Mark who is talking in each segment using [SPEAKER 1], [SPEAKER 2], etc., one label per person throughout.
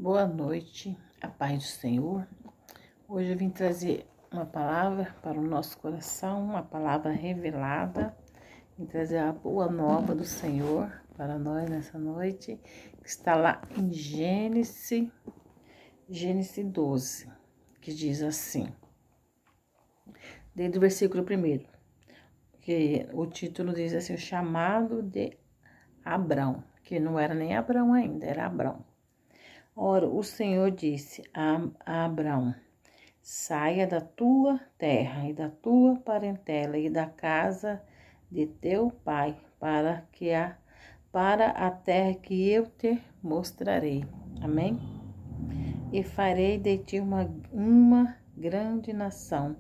[SPEAKER 1] Boa noite, a paz do Senhor. Hoje eu vim trazer uma palavra para o nosso coração, uma palavra revelada. Vim trazer a boa nova do Senhor para nós nessa noite, que está lá em Gênesis 12, que diz assim, desde o versículo 1, que o título diz assim, o chamado de Abrão, que não era nem Abrão ainda, era Abrão. Ora, o Senhor disse a Abrão, saia da tua terra e da tua parentela e da casa de teu pai para a terra que eu te mostrarei. Amém? E farei de ti uma grande nação,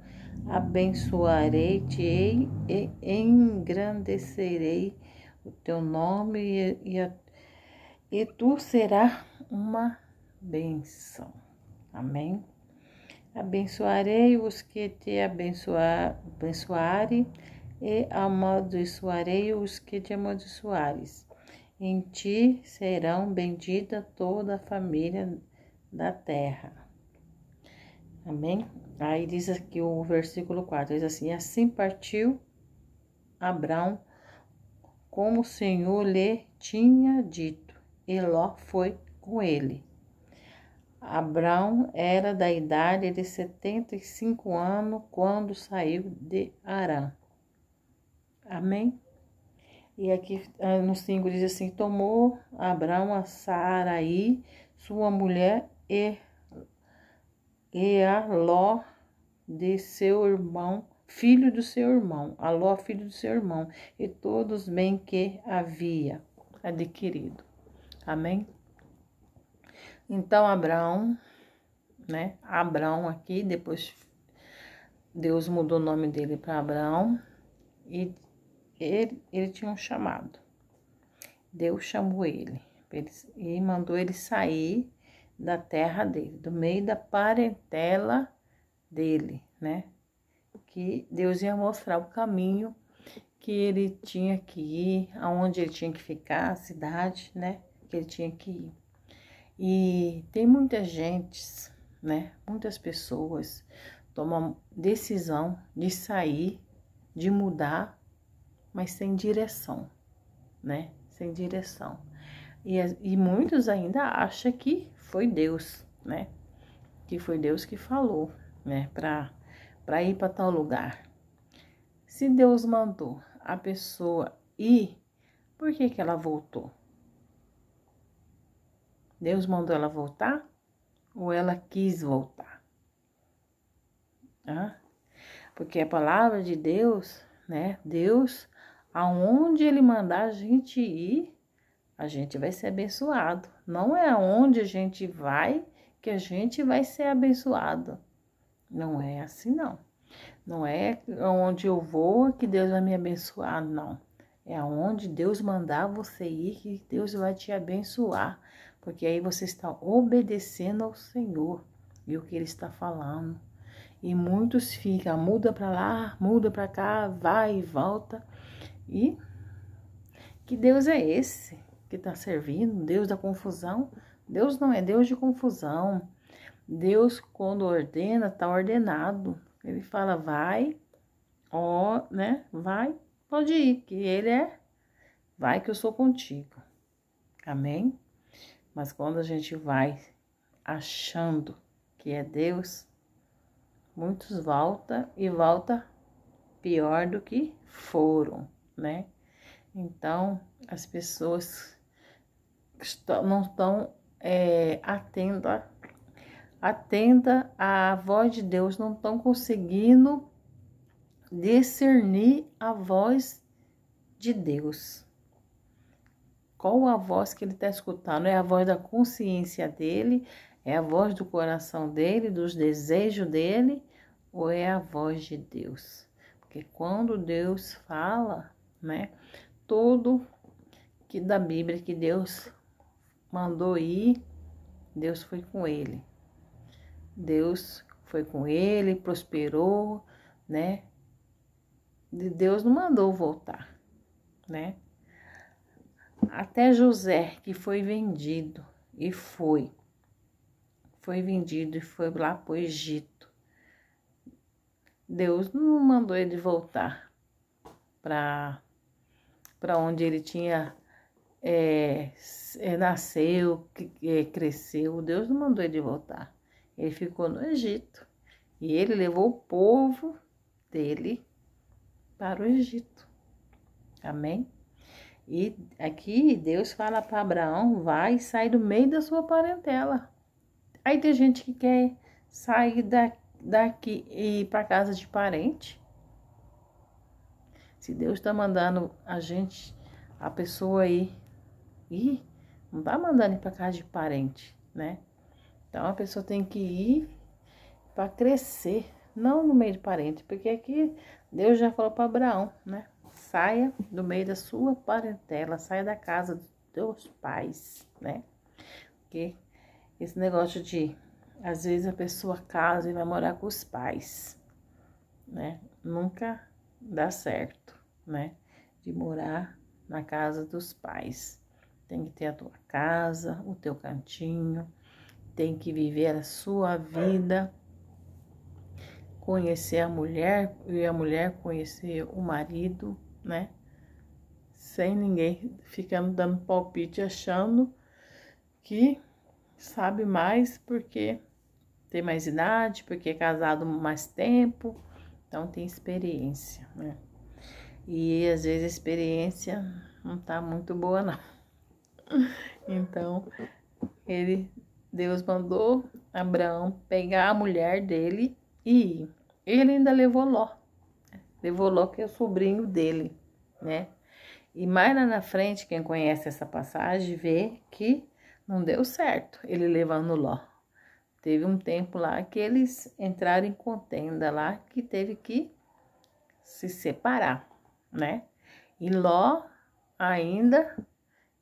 [SPEAKER 1] abençoarei-te e engrandecerei o teu nome e tu serás uma bênção. Amém? Abençoarei os que te abençoarem e amaldiçoarei os que te amaldiçoares. Em ti serão bendita toda a família da terra. Amém? Aí diz aqui o versículo 4, diz assim partiu Abrão como o Senhor lhe tinha dito, e Ló foi com ele. Abrão era da idade de 75 anos quando saiu de Harã. Amém? E aqui no 5 diz assim, tomou Abrão a Saraí, sua mulher, e a Ló de seu irmão, filho do seu irmão, a Ló, filho do seu irmão, e todos os bens que havia adquirido. Amém? Então, Abrão aqui, depois Deus mudou o nome dele para Abrão e ele tinha um chamado. Deus chamou ele e mandou ele sair da terra dele, do meio da parentela dele, né? Que Deus ia mostrar o caminho que ele tinha que ir, aonde ele tinha que ficar, a cidade, né? Que ele tinha que ir. E tem muita gente, né? Muitas pessoas tomam decisão de sair, de mudar, mas sem direção, né? Sem direção. E muitos ainda acham que foi Deus, né? Que foi Deus que falou, né? Para ir para tal lugar. Se Deus mandou a pessoa ir, por que ela voltou? Deus mandou ela voltar ou ela quis voltar? Porque a palavra de Deus, né? Deus, aonde Ele mandar a gente ir, a gente vai ser abençoado. Não é aonde a gente vai que a gente vai ser abençoado. Não é assim, não. Não é aonde eu vou que Deus vai me abençoar, não. É aonde Deus mandar você ir que Deus vai te abençoar. Porque aí você está obedecendo ao Senhor e o que Ele está falando. E muitos ficam, muda para lá, muda para cá, vai e volta. E que Deus é esse que está servindo? Deus da confusão? Deus não é Deus de confusão. Deus, quando ordena, está ordenado. Ele fala, vai, né? Vai, pode ir, que Ele vai que eu sou contigo. Amém? Mas quando a gente vai achando que é Deus, muitos volta pior do que foram, né? Então, as pessoas não estão atenta à voz de Deus, não estão conseguindo discernir a voz de Deus. Qual a voz que ele está escutando? É a voz da consciência dele? É a voz do coração dele, dos desejos dele? Ou é a voz de Deus? Porque quando Deus fala, né? Tudo que da Bíblia que Deus mandou ir, Deus foi com ele. Deus foi com ele, prosperou, né? Deus não mandou voltar, né? Até José, que foi vendido e foi, foi vendido e foi lá para o Egito. Deus não mandou ele voltar para onde ele tinha nasceu, cresceu. Deus não mandou ele voltar. Ele ficou no Egito e ele levou o povo dele para o Egito. Amém? E aqui Deus fala para Abraão, vai e sai do meio da sua parentela. Aí tem gente que quer sair daqui e ir para casa de parente. Se Deus está mandando a pessoa ir, não está mandando ir para casa de parente, né? Então a pessoa tem que ir para crescer, não no meio de parente, porque aqui Deus já falou para Abraão, né? Saia do meio da sua parentela, saia da casa dos teus pais, né? Porque esse negócio de, às vezes a pessoa casa e vai morar com os pais, né? Nunca dá certo, né? De morar na casa dos pais. Tem que ter a tua casa, o teu cantinho, tem que viver a sua vida, conhecer a mulher e a mulher conhecer o marido, né? Sem ninguém ficando dando palpite, achando que sabe mais porque tem mais idade, porque é casado mais tempo, então tem experiência, né? E às vezes a experiência não tá muito boa, não. Então, Deus mandou Abraão pegar a mulher dele e ir. Ele ainda levou Ló. Levou Ló, que é o sobrinho dele, né? E mais lá na frente, quem conhece essa passagem, vê que não deu certo ele levando Ló. Teve um tempo lá que eles entraram em contenda lá, que teve que se separar, né? E Ló ainda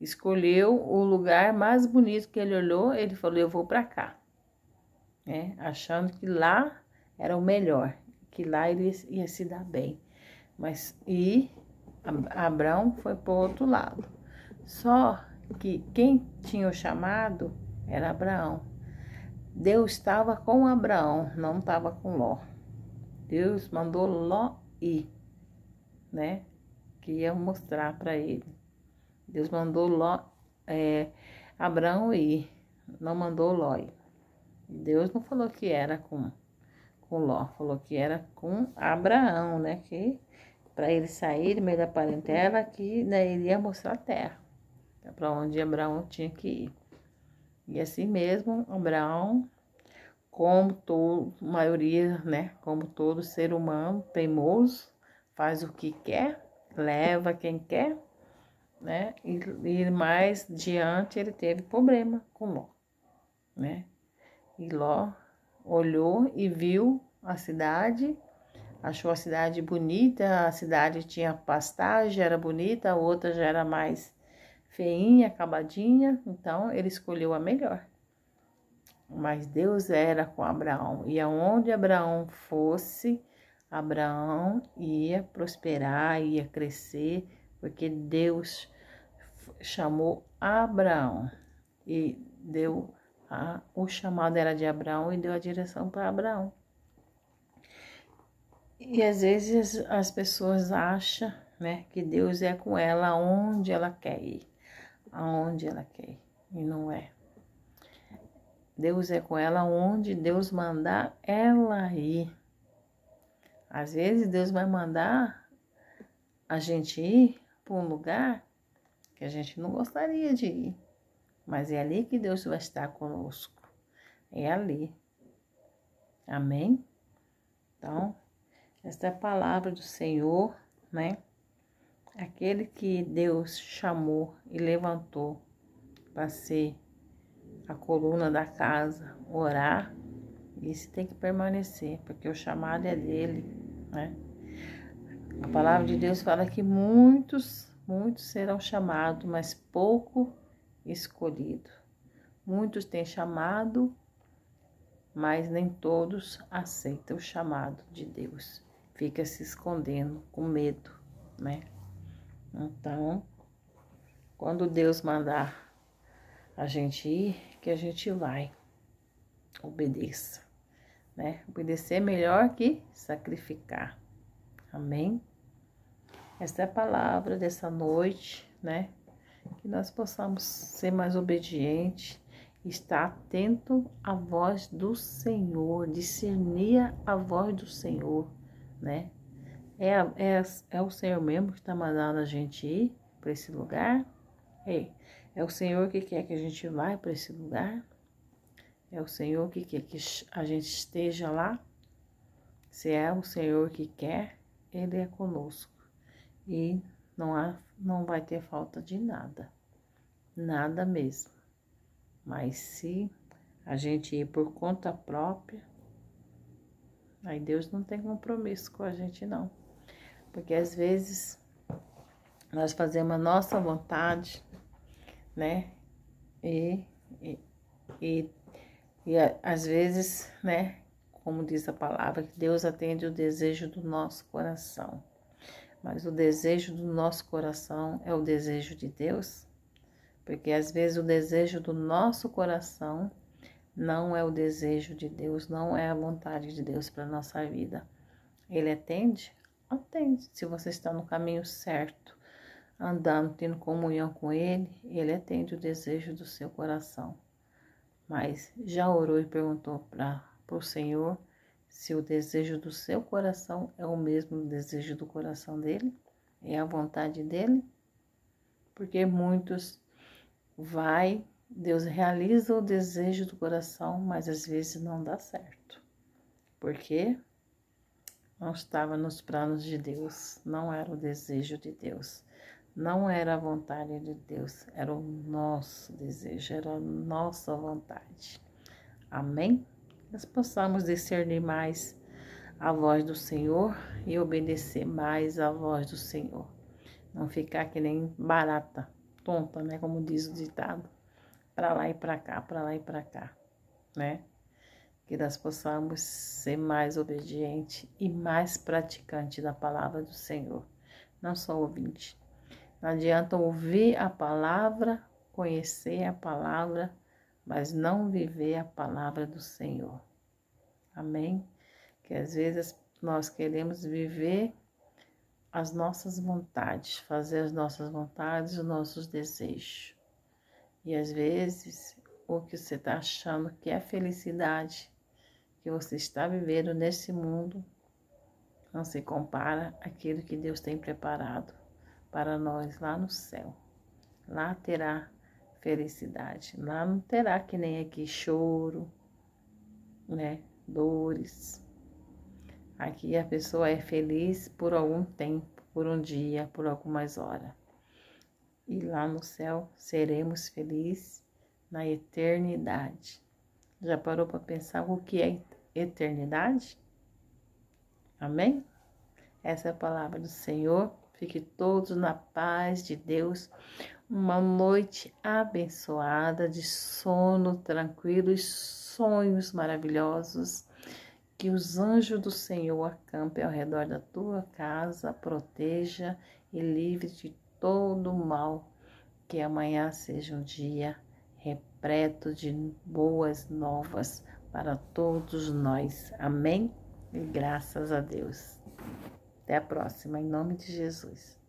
[SPEAKER 1] escolheu o lugar mais bonito que ele olhou, ele falou, eu vou para cá, né? Achando que lá era o melhor, que lá ele ia se dar bem. Mas Abraão foi para o outro lado. Só que quem tinha o chamado era Abraão. Deus estava com Abraão, não estava com Ló. Deus mandou Ló ir, né? Que ia mostrar para ele. Deus mandou Abraão ir, não mandou Ló ir. Deus não falou que era com Ló, falou que era com Abraão, né? Que para ele sair do meio da parentela, que daí ele ia mostrar a terra, para onde Abraão tinha que ir. E assim mesmo, Abraão, como todo, maioria, né? Como todo ser humano teimoso, faz o que quer, leva quem quer, né? E mais diante ele teve problema com Ló, né? E Ló olhou e viu a cidade, achou a cidade bonita, a cidade tinha pastagem, era bonita, a outra já era mais feinha, acabadinha, então ele escolheu a melhor. Mas Deus era com Abraão, e aonde Abraão fosse, Abraão ia prosperar, ia crescer, porque Deus chamou Abraão e deu o chamado era de Abraão e deu a direção para Abraão. E às vezes as pessoas acham, né, que Deus é com ela aonde ela quer ir, aonde ela quer ir, e não é. Deus é com ela onde Deus mandar ela ir. Às vezes Deus vai mandar a gente ir para um lugar que a gente não gostaria de ir, mas é ali que Deus vai estar conosco, é ali. Amém? Então, esta é a palavra do Senhor, né? Aquele que Deus chamou e levantou para ser a coluna da casa, orar, isso tem que permanecer, porque o chamado é dele, né? A palavra de Deus fala que muitos serão chamados, mas pouco escolhidos. Muitos têm chamado, mas nem todos aceitam o chamado de Deus. Fica se escondendo com medo, né? Então, quando Deus mandar a gente ir, que a gente vai. obedeça, né? Obedecer é melhor que sacrificar. Amém? Esta é a palavra dessa noite, né? Que nós possamos ser mais obedientes, estar atento à voz do Senhor, discernir a voz do Senhor, né? É o Senhor mesmo que está mandando a gente ir para esse lugar? É o Senhor que quer que a gente vá para esse lugar? É o Senhor que quer que a gente esteja lá? Se é o Senhor que quer, Ele é conosco. E não vai ter falta de nada. Nada mesmo. Mas se a gente ir por conta própria, aí Deus não tem compromisso com a gente, não. Porque às vezes nós fazemos a nossa vontade, né? E às vezes, né? Como diz a palavra, que Deus atende o desejo do nosso coração. Mas o desejo do nosso coração é o desejo de Deus? Porque às vezes o desejo do nosso coração não é o desejo de Deus, não é a vontade de Deus para a nossa vida. Ele atende? Atende. Se você está no caminho certo, andando, tendo comunhão com Ele, Ele atende o desejo do seu coração. Mas já orou e perguntou para o Senhor se o desejo do seu coração é o mesmo desejo do coração dele? É a vontade dele? Porque muitos Deus realiza o desejo do coração, mas às vezes não dá certo. Porque não estava nos planos de Deus, não era o desejo de Deus, não era a vontade de Deus, era o nosso desejo, era a nossa vontade. Amém? Nós possamos discernir mais a voz do Senhor e obedecer mais a voz do Senhor. Não ficar que nem barata, tonta, né? Como diz o ditado. Para lá e para cá, para lá e para cá, né? Que nós possamos ser mais obedientes e mais praticantes da palavra do Senhor. Não só ouvinte. Não adianta ouvir a palavra, conhecer a palavra, mas não viver a palavra do Senhor. Amém? Que às vezes nós queremos viver as nossas vontades, fazer as nossas vontades, os nossos desejos. E às vezes o que você está achando que é felicidade, que você está vivendo nesse mundo, não se compara àquilo que Deus tem preparado para nós lá no céu. Lá terá felicidade, lá não terá que nem aqui choro, né, dores. Aqui a pessoa é feliz por algum tempo, por um dia, por algumas horas. E lá no céu seremos felizes na eternidade. Já parou para pensar o que é eternidade? Amém? Essa é a palavra do Senhor. Fique todos na paz de Deus. Uma noite abençoada, de sono tranquilo e sonhos maravilhosos. Que os anjos do Senhor acampem ao redor da tua casa, proteja e livre de todo mal. Que amanhã seja um dia repleto de boas novas para todos nós. Amém? E graças a Deus. Até a próxima, em nome de Jesus.